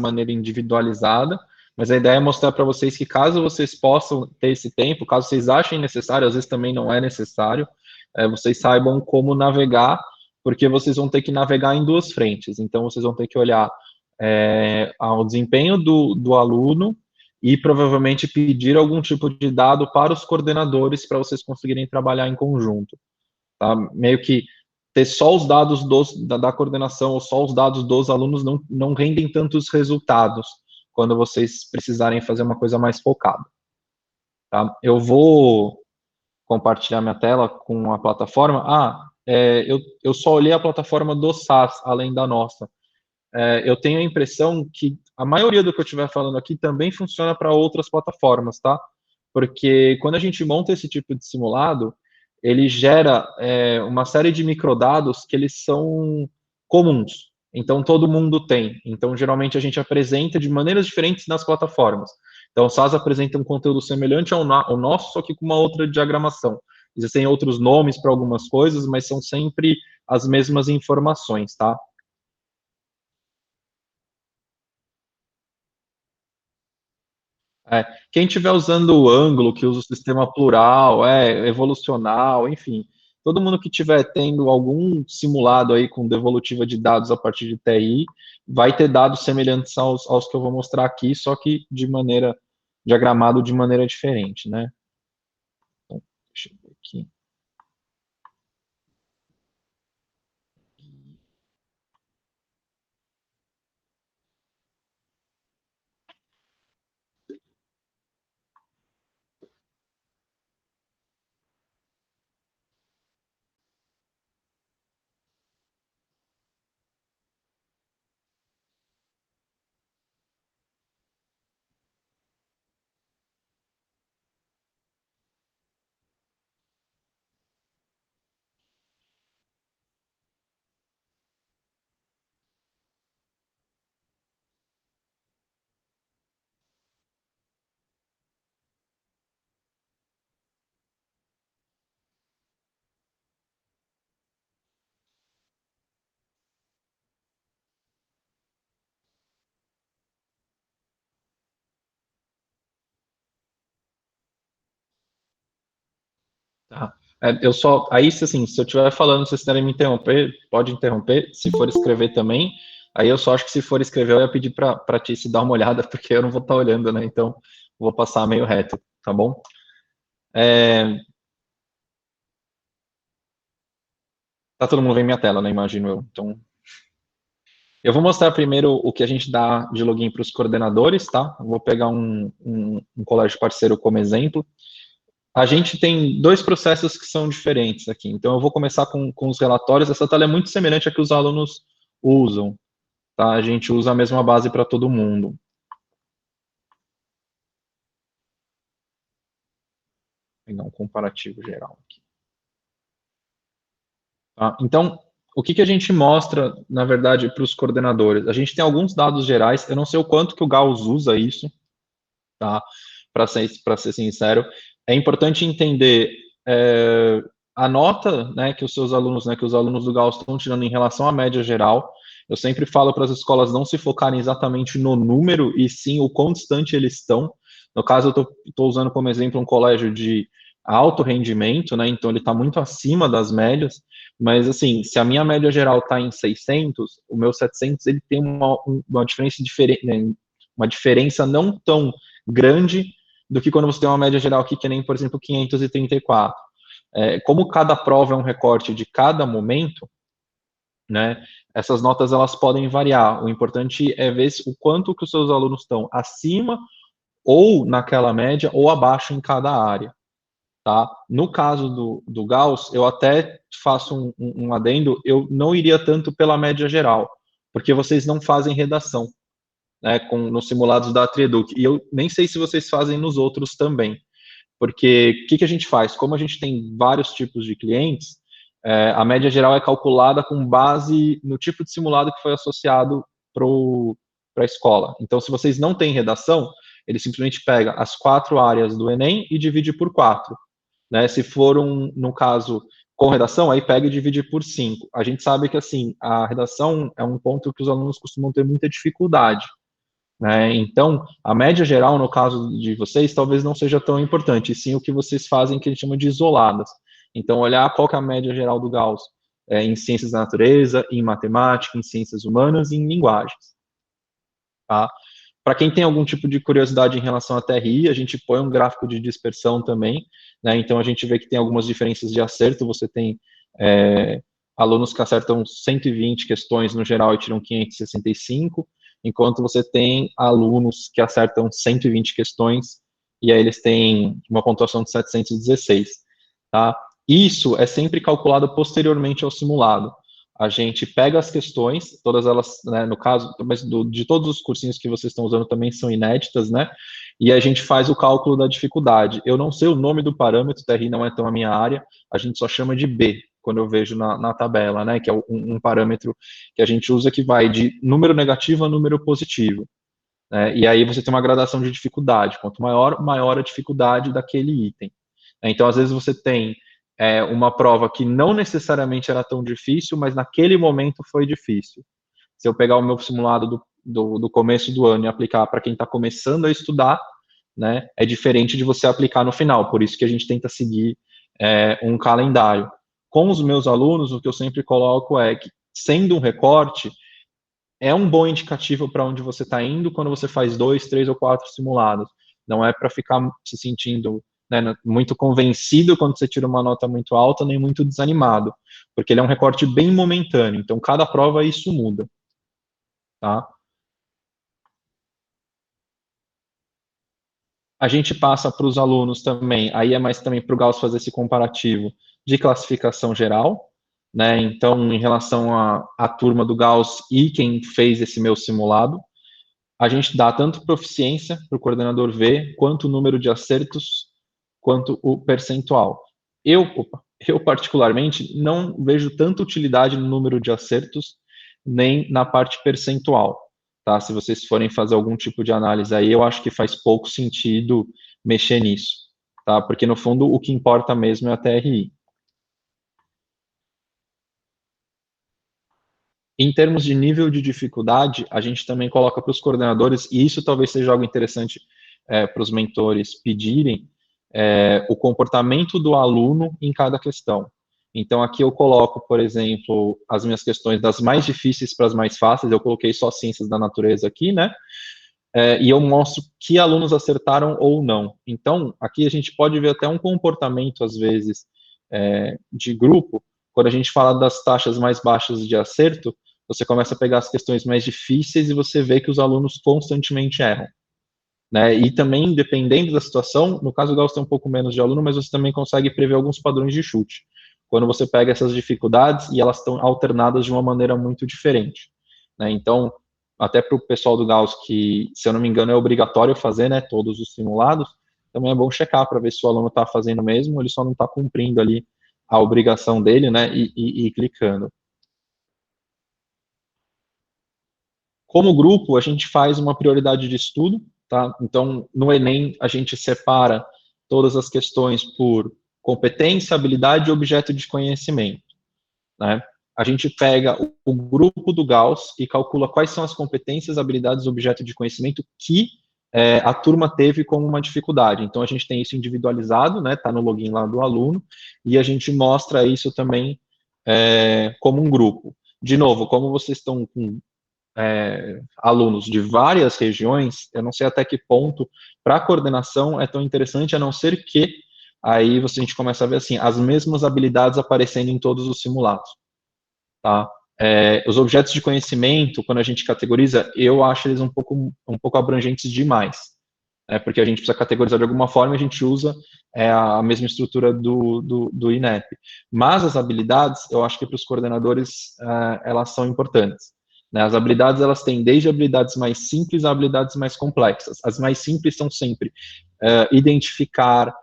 maneira individualizada, mas a ideia é mostrar para vocês que caso vocês possam ter esse tempo, caso vocês achem necessário, às vezes também não é necessário, vocês saibam como navegar, porque vocês vão ter que navegar em duas frentes. Então, vocês vão ter que olhar ao desempenho do aluno e provavelmente pedir algum tipo de dado para os coordenadores para vocês conseguirem trabalhar em conjunto. Tá? Meio que ter só os dados da coordenação ou só os dados dos alunos não rendem tantos resultados quando vocês precisarem fazer uma coisa mais focada. Tá? Eu vou compartilhar minha tela com a plataforma. Eu só olhei a plataforma do SAS, além da nossa. Eu tenho a impressão que a maioria do que eu estiver falando aqui também funciona para outras plataformas, tá? Porque quando a gente monta esse tipo de simulado, ele gera uma série de microdados que eles são comuns. Então, todo mundo tem. Então, geralmente, a gente apresenta de maneiras diferentes nas plataformas. Então, o SAS apresenta um conteúdo semelhante ao nosso, só que com uma outra diagramação. Existem outros nomes para algumas coisas, mas são sempre as mesmas informações, tá? Quem estiver usando o ângulo, que usa o sistema plural, evolucional, enfim, todo mundo que estiver tendo algum simulado aí com devolutiva de dados a partir de TI, vai ter dados semelhantes aos que eu vou mostrar aqui, só que de maneira, diagramado de maneira diferente, né? Então, deixa eu ver aqui. Tá. Aí, assim, se eu estiver falando, se vocês quiserem me interromper, pode interromper. Se for escrever também, aí eu só acho que se for escrever, eu ia pedir para ti se dar uma olhada, porque eu não vou estar olhando, né? Então, vou passar meio reto, tá bom? Tá todo mundo vendo minha tela, né? Imagino eu. Então, eu vou mostrar primeiro o que a gente dá de login para os coordenadores, tá? Eu vou pegar um colégio parceiro como exemplo. A gente tem dois processos que são diferentes aqui. Então, eu vou começar com os relatórios. Essa tela é muito semelhante à que os alunos usam, tá? A gente usa a mesma base para todo mundo. Vou pegar um comparativo geral aqui. Tá? Então, o que a gente mostra, na verdade, para os coordenadores? A gente tem alguns dados gerais. Eu não sei o quanto que o Gauss usa isso, tá? Para ser sincero, é importante entender a nota, né, que os seus alunos, né, que os alunos do Gauss estão tirando em relação à média geral. Eu sempre falo para as escolas não se focarem exatamente no número, e sim o quão distante eles estão. No caso, eu estou usando como exemplo um colégio de alto rendimento, né, então ele está muito acima das médias, mas assim, se a minha média geral está em 600, o meu 700 ele tem uma diferença diferente, né, uma diferença não tão grande do que quando você tem uma média geral aqui, que nem, por exemplo, 534. Como cada prova é um recorte de cada momento, né, essas notas elas podem variar. O importante é ver o quanto que os seus alunos estão acima ou naquela média ou abaixo em cada área. Tá? No caso do Gauss, eu até faço um adendo, eu não iria tanto pela média geral, porque vocês não fazem redação, né, nos simulados da Trieduc. E eu nem sei se vocês fazem nos outros também. Porque o que a gente faz? Como a gente tem vários tipos de clientes, a média geral é calculada com base no tipo de simulado que foi associado para a escola. Então, se vocês não têm redação, ele simplesmente pega as 4 áreas do Enem e divide por 4. Né? Se for, no caso, com redação, aí pega e divide por 5. A gente sabe que, assim, a redação é um ponto que os alunos costumam ter muita dificuldade. né? Então, a média geral, no caso de vocês, talvez não seja tão importante, e sim o que vocês fazem, que a gente chama de isoladas. Então, olhar qual que é a média geral do Gauss em ciências da natureza, em matemática, em ciências humanas e em linguagens. Tá? Para quem tem algum tipo de curiosidade em relação à TRI, a gente põe um gráfico de dispersão também, né? Então a gente vê que tem algumas diferenças de acerto. Você tem alunos que acertam 120 questões no geral e tiram 565, enquanto você tem alunos que acertam 120 questões e aí eles têm uma pontuação de 716, tá? Isso é sempre calculado posteriormente ao simulado. A gente pega as questões, todas elas, né, no caso, mas de todos os cursinhos que vocês estão usando também são inéditas, né? E a gente faz o cálculo da dificuldade. Eu não sei o nome do parâmetro, TRI não é tão a minha área, a gente só chama de B, quando eu vejo na tabela, né? Que é um parâmetro que a gente usa que vai de número negativo a número positivo. Né? E aí você tem uma gradação de dificuldade. Quanto maior, maior a dificuldade daquele item. Então, às vezes você tem uma prova que não necessariamente era tão difícil, mas naquele momento foi difícil. Se eu pegar o meu simulado do começo do ano e aplicar para quem está começando a estudar, né, é diferente de você aplicar no final. Por isso que a gente tenta seguir um calendário. Com os meus alunos, o que eu sempre coloco é que, sendo um recorte, é um bom indicativo para onde você está indo quando você faz 2, 3 ou 4 simulados. Não é para ficar se sentindo, né, muito convencido quando você tira uma nota muito alta, nem muito desanimado, porque ele é um recorte bem momentâneo. Então, cada prova isso muda, tá? A gente passa para os alunos também, aí é mais também para o Gauss fazer esse comparativo de classificação geral, né? Então, em relação à turma do Gauss e quem fez esse meu simulado, a gente dá tanto proficiência para o coordenador ver, quanto o número de acertos, quanto o percentual. Eu particularmente, não vejo tanta utilidade no número de acertos, nem na parte percentual. Tá? Se vocês forem fazer algum tipo de análise aí, eu acho que faz pouco sentido mexer nisso. Tá? Porque, no fundo, o que importa mesmo é a TRI. Em termos de nível de dificuldade, a gente também coloca para os coordenadores, e isso talvez seja algo interessante para os mentores pedirem, o comportamento do aluno em cada questão. Então, aqui eu coloco, por exemplo, as minhas questões das mais difíceis para as mais fáceis, eu coloquei só ciências da natureza aqui, né? E eu mostro que alunos acertaram ou não. Então, aqui a gente pode ver até um comportamento, às vezes, de grupo, quando a gente fala das taxas mais baixas de acerto, você começa a pegar as questões mais difíceis e você vê que os alunos constantemente erram. Né? E também, dependendo da situação, no caso do Gauss tem um pouco menos de aluno, mas você também consegue prever alguns padrões de chute. Quando você pega essas dificuldades e elas estão alternadas de uma maneira muito diferente. Né? Então, até para o pessoal do Gauss, que, se eu não me engano, é obrigatório fazer, né, todos os simulados, também é bom checar para ver se o aluno está fazendo mesmo, ou ele só não está cumprindo ali a obrigação dele, né, e clicando. Como grupo, a gente faz uma prioridade de estudo, tá? Então, no Enem, a gente separa todas as questões por competência, habilidade e objeto de conhecimento, né? A gente pega o grupo do Gauss e calcula quais são as competências, habilidades e objeto de conhecimento que a turma teve como uma dificuldade. Então, a gente tem isso individualizado, né? Tá no login lá do aluno, e a gente mostra isso também como um grupo. De novo, como vocês estão com alunos de várias regiões, eu não sei até que ponto, para a coordenação é tão interessante, a não ser que aí a gente começa a ver assim, as mesmas habilidades aparecendo em todos os simulados. Tá? Os objetos de conhecimento, quando a gente categoriza, eu acho eles um pouco abrangentes demais, porque a gente precisa categorizar de alguma forma e a gente usa a mesma estrutura do INEP. Mas as habilidades, eu acho que para os coordenadores, elas são importantes. Né? As habilidades, elas têm desde habilidades mais simples a habilidades mais complexas. As mais simples são sempre identificar,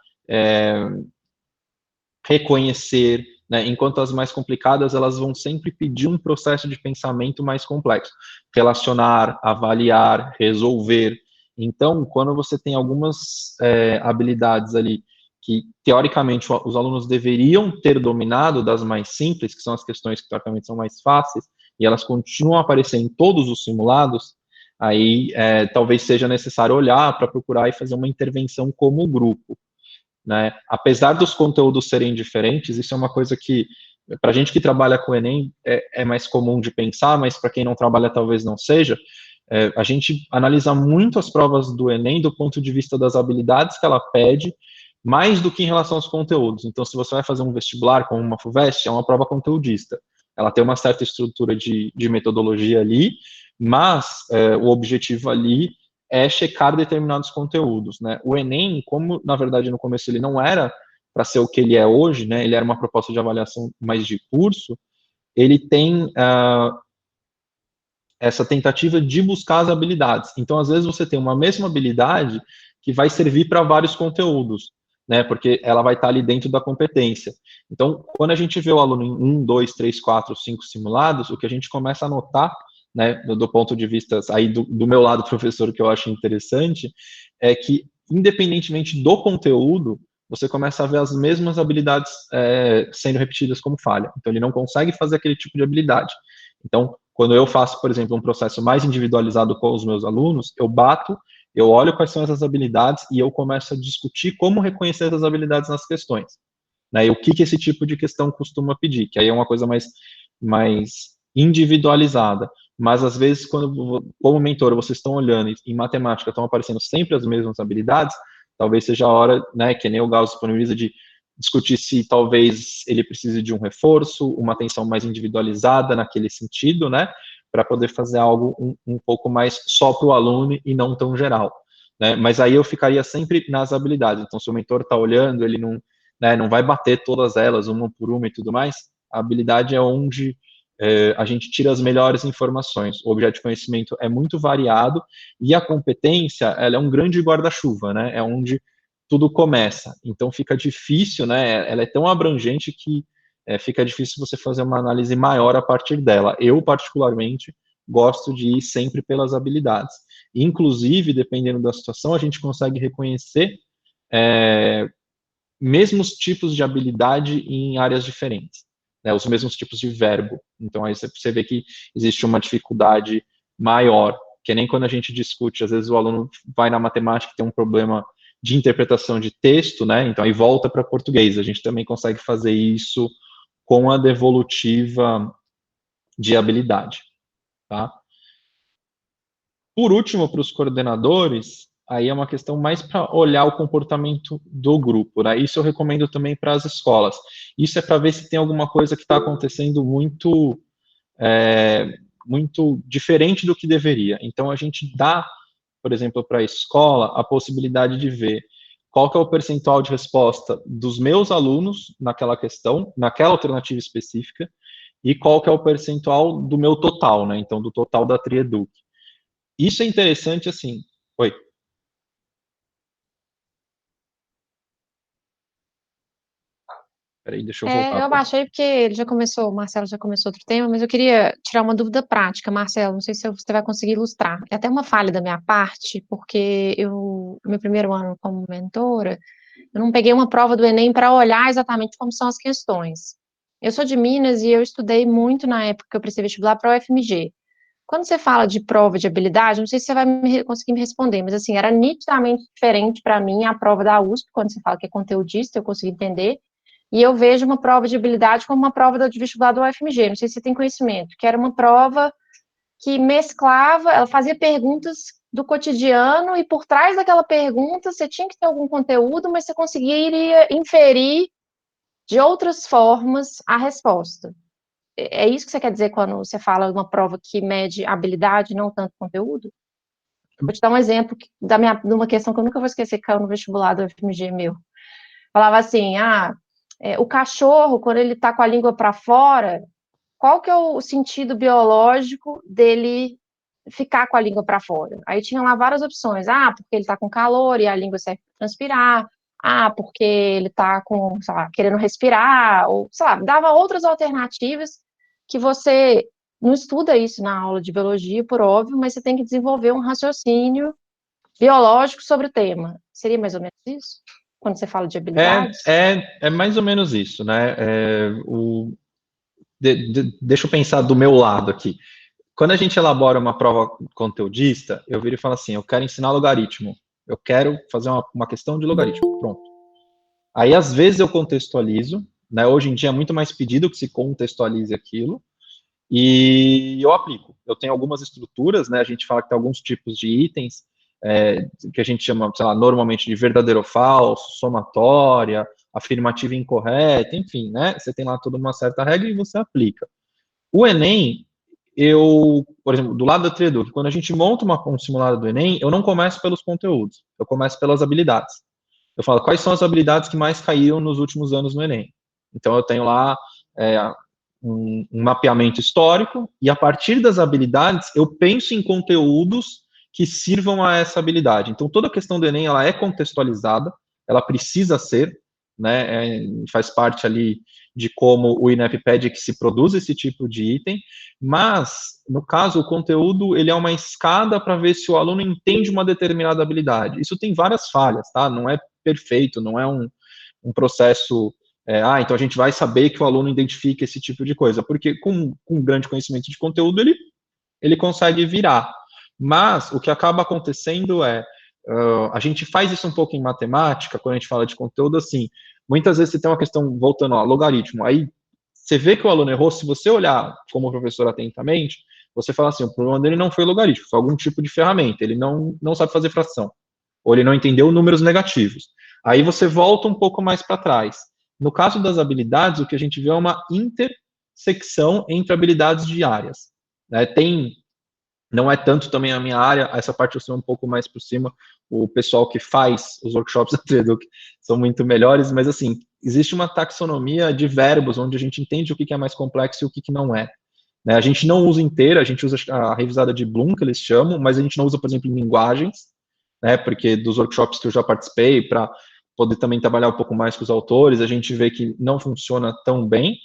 reconhecer, né? Enquanto as mais complicadas, elas vão sempre pedir um processo de pensamento mais complexo. Relacionar, avaliar, resolver. Então, quando você tem algumas habilidades ali que, teoricamente, os alunos deveriam ter dominado das mais simples, que são as questões que, teoricamente, são mais fáceis, e elas continuam a aparecer em todos os simulados, aí talvez seja necessário olhar para procurar e fazer uma intervenção como grupo, né? Apesar dos conteúdos serem diferentes, isso é uma coisa que, para a gente que trabalha com o Enem, é mais comum de pensar, mas para quem não trabalha talvez não seja. A gente analisa muito as provas do Enem do ponto de vista das habilidades que ela pede, mais do que em relação aos conteúdos. Então, se você vai fazer um vestibular como uma FUVEST, é uma prova conteudista. Ela tem uma certa estrutura de metodologia ali, mas o objetivo ali é checar determinados conteúdos, né? O Enem, como na verdade no começo ele não era para ser o que ele é hoje, né? Ele era uma proposta de avaliação mais de curso. Ele tem essa tentativa de buscar as habilidades. Então, às vezes você tem uma mesma habilidade que vai servir para vários conteúdos, né? Porque ela vai estar ali dentro da competência. Então, quando a gente vê o aluno em 1, 2, 3, 4, 5 simulados, o que a gente começa a notar, né, do ponto de vista aí do meu lado professor, que eu acho interessante, é que independentemente do conteúdo, você começa a ver as mesmas habilidades sendo repetidas como falha. Então, ele não consegue fazer aquele tipo de habilidade. Então, quando eu faço, por exemplo, um processo mais individualizado com os meus alunos, eu bato, eu olho quais são essas habilidades e eu começo a discutir como reconhecer essas habilidades nas questões, né? E o que esse tipo de questão costuma pedir, que aí é uma coisa mais individualizada. Mas, às vezes, quando, como mentor, vocês estão olhando e em matemática estão aparecendo sempre as mesmas habilidades, talvez seja a hora, né, que nem o Gauss disponibiliza, de discutir se talvez ele precise de um reforço, uma atenção mais individualizada naquele sentido, né, para poder fazer algo um pouco mais só para o aluno e não tão geral, né, mas aí eu ficaria sempre nas habilidades. Então, se o mentor está olhando, ele não, né, não vai bater todas elas, uma por uma e tudo mais. A habilidade é onde a gente tira as melhores informações. O objeto de conhecimento é muito variado e a competência, ela é um grande guarda-chuva, né, é onde tudo começa. Então fica difícil, né? Ela é tão abrangente que fica difícil você fazer uma análise maior a partir dela. Eu, particularmente, gosto de ir sempre pelas habilidades. Inclusive, dependendo da situação, a gente consegue reconhecer mesmos tipos de habilidade em áreas diferentes, né? Os mesmos tipos de verbo. Então, aí você vê que existe uma dificuldade maior, que nem quando a gente discute, às vezes o aluno vai na matemática e tem um problema de interpretação de texto, né? Então, aí volta para português. A gente também consegue fazer isso com a devolutiva de habilidade, tá? Por último, para os coordenadores, aí é uma questão mais para olhar o comportamento do grupo, né? Isso eu recomendo também para as escolas. Isso é para ver se tem alguma coisa que está acontecendo muito diferente do que deveria. Então, a gente dá, por exemplo, para a escola, a possibilidade de ver qual que é o percentual de resposta dos meus alunos naquela questão, naquela alternativa específica, e qual que é o percentual do meu total, né? Então, do total da Trieduc. Isso é interessante, assim. Oi. Peraí, deixa eu voltar. Eu baixei porque ele já começou, o Marcelo já começou outro tema, mas eu queria tirar uma dúvida prática, Marcelo. Não sei se você vai conseguir ilustrar. É até uma falha da minha parte, porque no meu primeiro ano como mentora, eu não peguei uma prova do Enem para olhar exatamente como são as questões. Eu sou de Minas e eu estudei muito na época que eu prestei vestibular para o UFMG. Quando você fala de prova de habilidade, não sei se você vai conseguir me responder, mas assim, era nitidamente diferente para mim a prova da USP, quando você fala que é conteudista, eu consegui entender. E eu vejo uma prova de habilidade como uma prova de vestibular do UFMG, não sei se você tem conhecimento, que era uma prova que mesclava, ela fazia perguntas do cotidiano e por trás daquela pergunta você tinha que ter algum conteúdo, mas você conseguiria inferir de outras formas a resposta. É isso que você quer dizer quando você fala de uma prova que mede habilidade, não tanto conteúdo? Vou te dar um exemplo de uma questão que eu nunca vou esquecer, que caiu no vestibular do FMG meu. Falava assim, o cachorro, quando ele está com a língua para fora, qual que é o sentido biológico dele ficar com a língua para fora? Aí tinha lá várias opções. Porque ele está com calor e a língua serve para transpirar. Porque ele está com, sei lá, querendo respirar, ou, sei lá, dava outras alternativas que você não estuda isso na aula de biologia, por óbvio, mas você tem que desenvolver um raciocínio biológico sobre o tema. Seria mais ou menos isso? Quando você fala de habilidades? É mais ou menos isso, né? Deixa eu pensar do meu lado aqui. Quando a gente elabora uma prova conteudista, eu viro e falo assim, eu quero ensinar logaritmo, eu quero fazer uma questão de logaritmo, pronto. Aí, às vezes, eu contextualizo, né? Hoje em dia é muito mais pedido que se contextualize aquilo, e eu aplico. Eu tenho algumas estruturas, né? A gente fala que tem alguns tipos de itens, que a gente chama, sei lá, normalmente de verdadeiro ou falso, somatória, afirmativa e incorreta, enfim, né? Você tem lá toda uma certa regra e você aplica. O Enem, por exemplo, do lado da Treduc, quando a gente monta um simulado do Enem, eu não começo pelos conteúdos, eu começo pelas habilidades. Eu falo, quais são as habilidades que mais caíram nos últimos anos no Enem? Então, eu tenho lá um mapeamento histórico, e a partir das habilidades, eu penso em conteúdos que sirvam a essa habilidade. Então, toda a questão do Enem, ela é contextualizada, ela precisa ser, né, faz parte ali de como o INEP pede que se produza esse tipo de item, mas, no caso, o conteúdo, ele é uma escada para ver se o aluno entende uma determinada habilidade. Isso tem várias falhas, tá? Não é perfeito, não é um processo, então a gente vai saber que o aluno identifica esse tipo de coisa, porque com grande conhecimento de conteúdo, ele consegue virar. Mas o que acaba acontecendo a gente faz isso um pouco em matemática, quando a gente fala de conteúdo, assim, muitas vezes você tem uma questão, voltando ao logaritmo, aí você vê que o aluno errou, se você olhar como professor atentamente, você fala assim, o problema dele não foi logaritmo, foi algum tipo de ferramenta, ele não sabe fazer fração, ou ele não entendeu números negativos. Aí você volta um pouco mais para trás. No caso das habilidades, o que a gente vê é uma intersecção entre habilidades diárias. Né? Não é tanto também a minha área, essa parte eu sei um pouco mais por cima, o pessoal que faz os workshops da Treduc são muito melhores, mas assim, existe uma taxonomia de verbos, onde a gente entende o que é mais complexo e o que não é. Né? A gente não usa inteira, a gente usa a revisada de Bloom, que eles chamam, mas a gente não usa, por exemplo, em linguagens, né? Porque dos workshops que eu já participei, para poder também trabalhar um pouco mais com os autores, a gente vê que não funciona tão bem,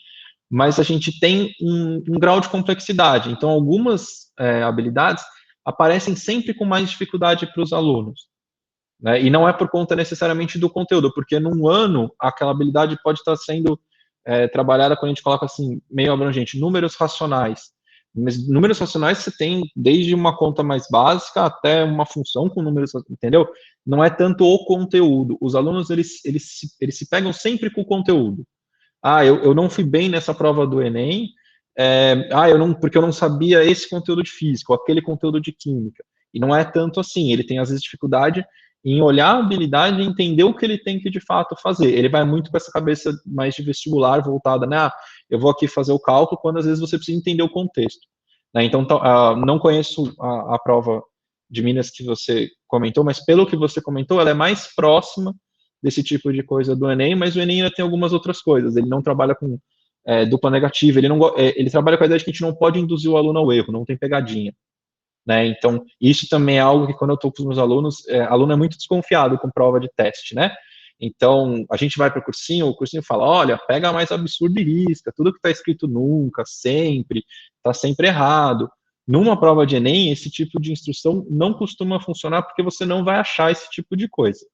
mas a gente tem um grau de complexidade. Então, algumas habilidades aparecem sempre com mais dificuldade para os alunos. Né? E não é por conta necessariamente do conteúdo, porque num ano aquela habilidade pode estar sendo trabalhada quando a gente coloca assim, meio abrangente, números racionais. Mas números racionais você tem desde uma conta mais básica até uma função com números, entendeu? Não é tanto o conteúdo. Os alunos, eles se pegam sempre com o conteúdo. Eu não fui bem nessa prova do Enem, porque eu não sabia esse conteúdo de física, ou aquele conteúdo de química. E não é tanto assim, ele tem às vezes dificuldade em olhar a habilidade e entender o que ele tem que de fato fazer. Ele vai muito com essa cabeça mais de vestibular voltada, né? Eu vou aqui fazer o cálculo, quando às vezes você precisa entender o contexto. Né? Então, não conheço a prova de Minas que você comentou, mas pelo que você comentou, ela é mais próxima desse tipo de coisa do Enem, mas o Enem ainda tem algumas outras coisas. Ele não trabalha com dupla negativa, ele trabalha com a ideia de que a gente não pode induzir o aluno ao erro, não tem pegadinha. Né? Então, isso também é algo que quando eu estou com os meus alunos, aluno é muito desconfiado com prova de teste, né? Então, a gente vai para o cursinho fala, olha, pega mais absurdo e risca, tudo que está escrito nunca, sempre, está sempre errado. Numa prova de Enem, esse tipo de instrução não costuma funcionar porque você não vai achar esse tipo de coisa.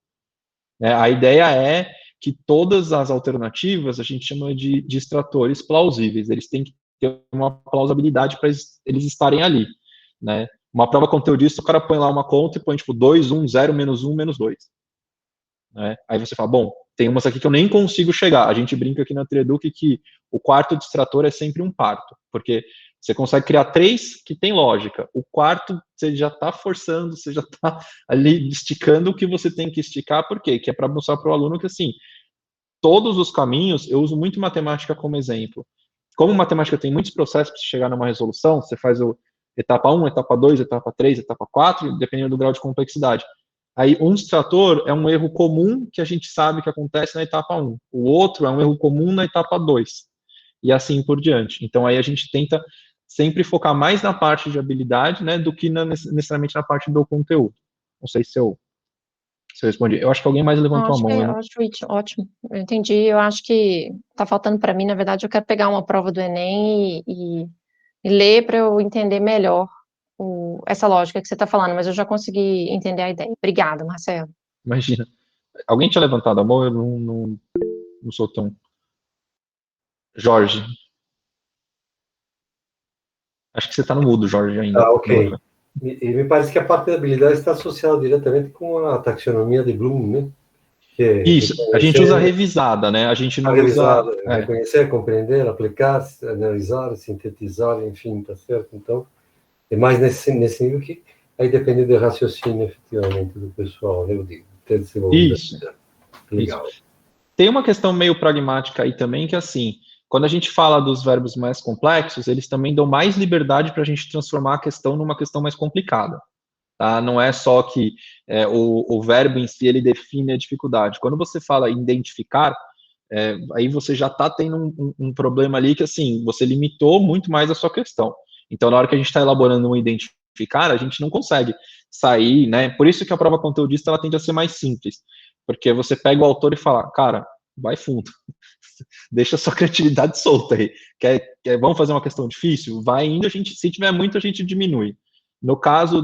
A ideia é que todas as alternativas a gente chama de extratores plausíveis, eles têm que ter uma plausibilidade para eles estarem ali. Né? Uma prova conteudista, o cara põe lá uma conta e põe tipo 2, 1, 0, menos 1, menos 2. Né? Aí você fala, bom, tem umas aqui que eu nem consigo chegar. A gente brinca aqui na Treduc que o quarto distrator é sempre um parto, porque você consegue criar 3 que tem lógica. O quarto, você já está forçando, você já está ali esticando o que você tem que esticar, por quê? Que é para mostrar para o aluno que, assim, todos os caminhos, eu uso muito matemática como exemplo. Como matemática tem muitos processos para chegar numa resolução, você faz etapa 1, etapa 2, etapa 3, etapa 4, dependendo do grau de complexidade. Aí, um distrator é um erro comum que a gente sabe que acontece na etapa 1. O outro é um erro comum na etapa 2. E assim por diante. Então, aí a gente tenta sempre focar mais na parte de habilidade, né, do que necessariamente na parte do conteúdo. Não sei se eu respondi. Eu acho que alguém mais Não, levantou a acho que mão. eu acho ótimo. Eu entendi. Eu acho que tá faltando para mim, na verdade, eu quero pegar uma prova do Enem e ler para eu entender melhor essa lógica que você está falando, mas eu já consegui entender a ideia. Obrigada, Marcelo. Imagina. Alguém tinha levantado a mão? Eu não sou tão... Jorge. Acho que você está no mudo, Jorge, ainda. Ok. E me parece que a parte da habilidade está associada diretamente com a taxonomia de Bloom, né? Que é Isso, a gente usa revisada, né? A gente não revisada, usa... reconhecer, compreender, aplicar, analisar, sintetizar, enfim, tá certo? Então, é mais nesse nível que aí depende do raciocínio, efetivamente, do pessoal, né? Eu digo, ter desenvolvido. Isso. Legal. Isso. Tem uma questão meio pragmática aí também, que assim, quando a gente fala dos verbos mais complexos, eles também dão mais liberdade para a gente transformar a questão numa questão mais complicada. Tá? Não é só que o verbo em si ele define a dificuldade. Quando você fala identificar, aí você já está tendo um problema ali que assim, você limitou muito mais a sua questão. Então, na hora que a gente está elaborando um identificar, a gente não consegue sair, né? Por isso que a prova conteudista ela tende a ser mais simples, porque você pega o autor e fala, cara, vai fundo, deixa a sua criatividade solta aí. Vamos fazer uma questão difícil? Vai indo, se tiver muito, a gente diminui. No caso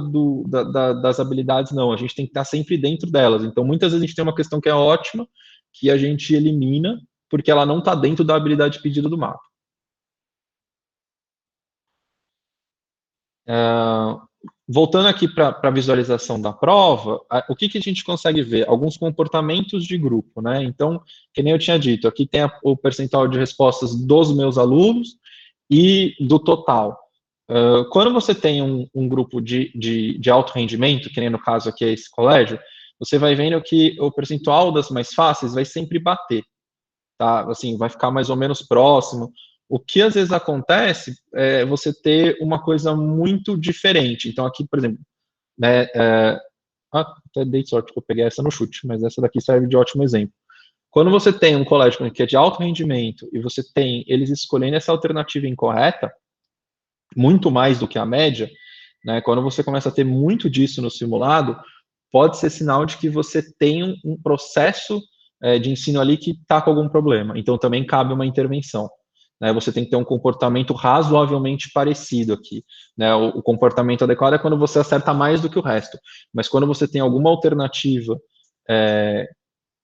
das habilidades, não, a gente tem que estar sempre dentro delas. Então, muitas vezes a gente tem uma questão que é ótima, que a gente elimina, porque ela não está dentro da habilidade pedida do mapa. Voltando aqui para a visualização da prova, o que a gente consegue ver? Alguns comportamentos de grupo, né? Então, que nem eu tinha dito, aqui tem o percentual de respostas dos meus alunos e do total. Quando você tem um grupo de alto rendimento, que nem no caso aqui é esse colégio, você vai vendo que o percentual das mais fáceis vai sempre bater, tá? Assim, vai ficar mais ou menos próximo. O que às vezes acontece é você ter uma coisa muito diferente. Então, aqui, por exemplo, né, até dei sorte que eu peguei essa no chute, mas essa daqui serve de ótimo exemplo. Quando você tem um colégio que é de alto rendimento e você tem eles escolhendo essa alternativa incorreta, muito mais do que a média, né, quando você começa a ter muito disso no simulado, pode ser sinal de que você tem um processo de ensino ali que está com algum problema. Então, também cabe uma intervenção. Né? Você tem que ter um comportamento razoavelmente parecido aqui. Né? O comportamento adequado é quando você acerta mais do que o resto. Mas quando você tem alguma alternativa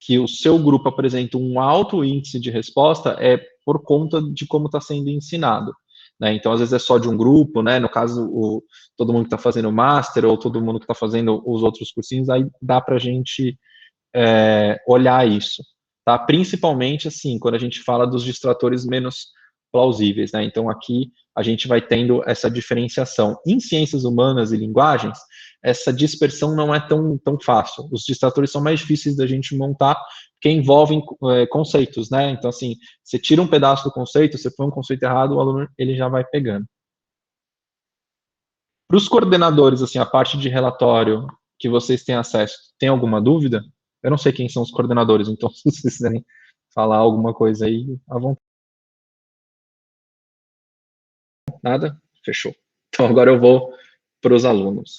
que o seu grupo apresenta um alto índice de resposta, é por conta de como está sendo ensinado. Né? Então, às vezes é só de um grupo, né? No caso, todo mundo que está fazendo o master ou todo mundo que está fazendo os outros cursinhos, aí dá para a gente olhar isso. Tá? Principalmente, assim, quando a gente fala dos distratores menos plausíveis. Né? Então, aqui a gente vai tendo essa diferenciação. Em ciências humanas e linguagens, essa dispersão não é tão fácil. Os distratores são mais difíceis da gente montar, porque envolvem conceitos, né? Então, assim, você tira um pedaço do conceito, você põe um conceito errado, o aluno ele já vai pegando. Para os coordenadores, assim, a parte de relatório que vocês têm acesso, tem alguma dúvida? Eu não sei quem são os coordenadores, então se vocês quiserem falar alguma coisa aí, à vontade. Nada? Fechou. Então agora eu vou para os alunos.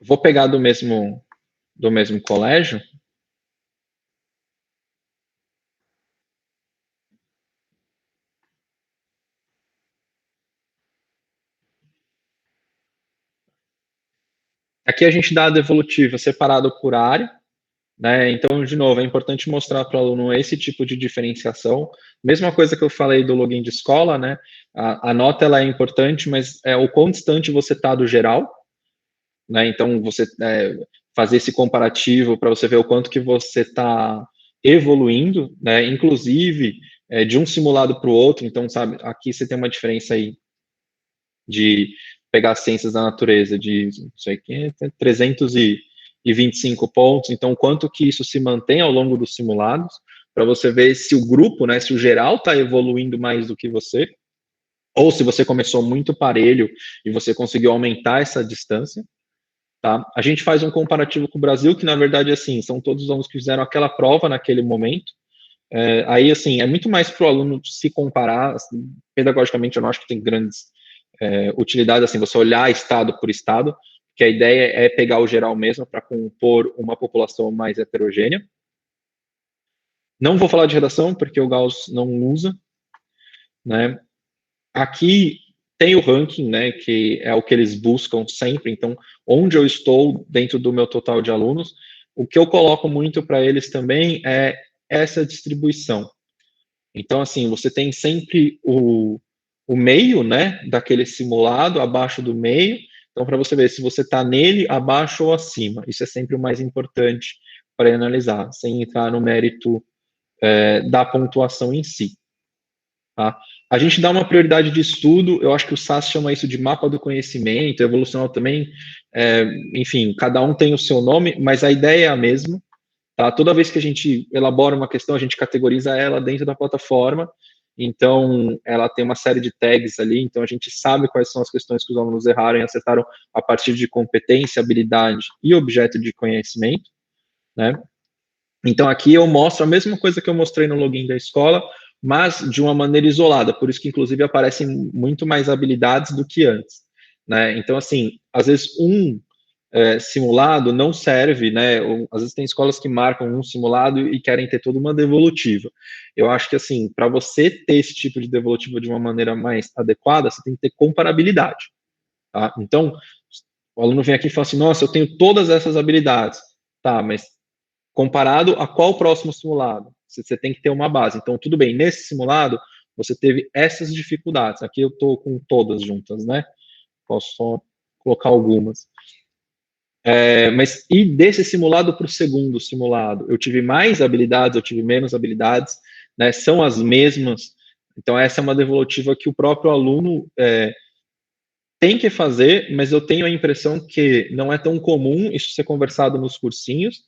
Vou pegar do mesmo colégio. Aqui a gente dá a devolutiva separado por área, né? Então, de novo, é importante mostrar para o aluno esse tipo de diferenciação. Mesma coisa que eu falei do login de escola, né? A nota ela é importante, mas é o quão distante você está do geral, né? Então, você fazer esse comparativo para você ver o quanto que você está evoluindo, né? Inclusive de um simulado para o outro. Então, sabe, aqui você tem uma diferença aí de pegar ciências da natureza de, não sei o que, 325 pontos. Então, quanto que isso se mantém ao longo dos simulados, para você ver se o grupo, né, se o geral está evoluindo mais do que você, ou se você começou muito parelho e você conseguiu aumentar essa distância. Tá? A gente faz um comparativo com o Brasil, que na verdade, assim, são todos os alunos que fizeram aquela prova naquele momento. Aí, assim, é muito mais para o aluno se comparar, assim, pedagogicamente eu não acho que tem grandes utilidades, assim, você olhar estado por estado, que a ideia é pegar o geral mesmo para compor uma população mais heterogênea. Não vou falar de redação, porque o Gauss não usa, né? Aqui tem o ranking, né, que é o que eles buscam sempre, então, onde eu estou dentro do meu total de alunos. O que eu coloco muito para eles também é essa distribuição. Então, assim, você tem sempre o meio, né, daquele simulado, abaixo do meio. Então, para você ver se você está nele, abaixo ou acima. Isso é sempre o mais importante para analisar, sem entrar no mérito da pontuação em si. Tá? A gente dá uma prioridade de estudo, eu acho que o SAS chama isso de mapa do conhecimento, evolucional também, enfim, cada um tem o seu nome, mas a ideia é a mesma. Tá? Toda vez que a gente elabora uma questão, a gente categoriza ela dentro da plataforma, então ela tem uma série de tags ali, então a gente sabe quais são as questões que os alunos erraram e acertaram a partir de competência, habilidade e objeto de conhecimento, né? Então aqui eu mostro a mesma coisa que eu mostrei no login da escola, mas de uma maneira isolada, por isso que inclusive aparecem muito mais habilidades do que antes, né? Então assim, às vezes simulado não serve, né? Às vezes tem escolas que marcam um simulado e querem ter toda uma devolutiva. Eu acho que, assim, para você ter esse tipo de devolutiva de uma maneira mais adequada, você tem que ter comparabilidade, tá? Então, o aluno vem aqui e fala assim, nossa, eu tenho todas essas habilidades. Tá, mas comparado a qual próximo simulado? Você tem que ter uma base. Então, tudo bem, nesse simulado, você teve essas dificuldades. Aqui eu estou com todas juntas, né? Posso só colocar algumas. Mas e desse simulado para o segundo simulado? Eu tive mais habilidades, eu tive menos habilidades, né? São as mesmas. Então, essa é uma devolutiva que o próprio aluno tem que fazer, mas eu tenho a impressão que não é tão comum isso ser conversado nos cursinhos,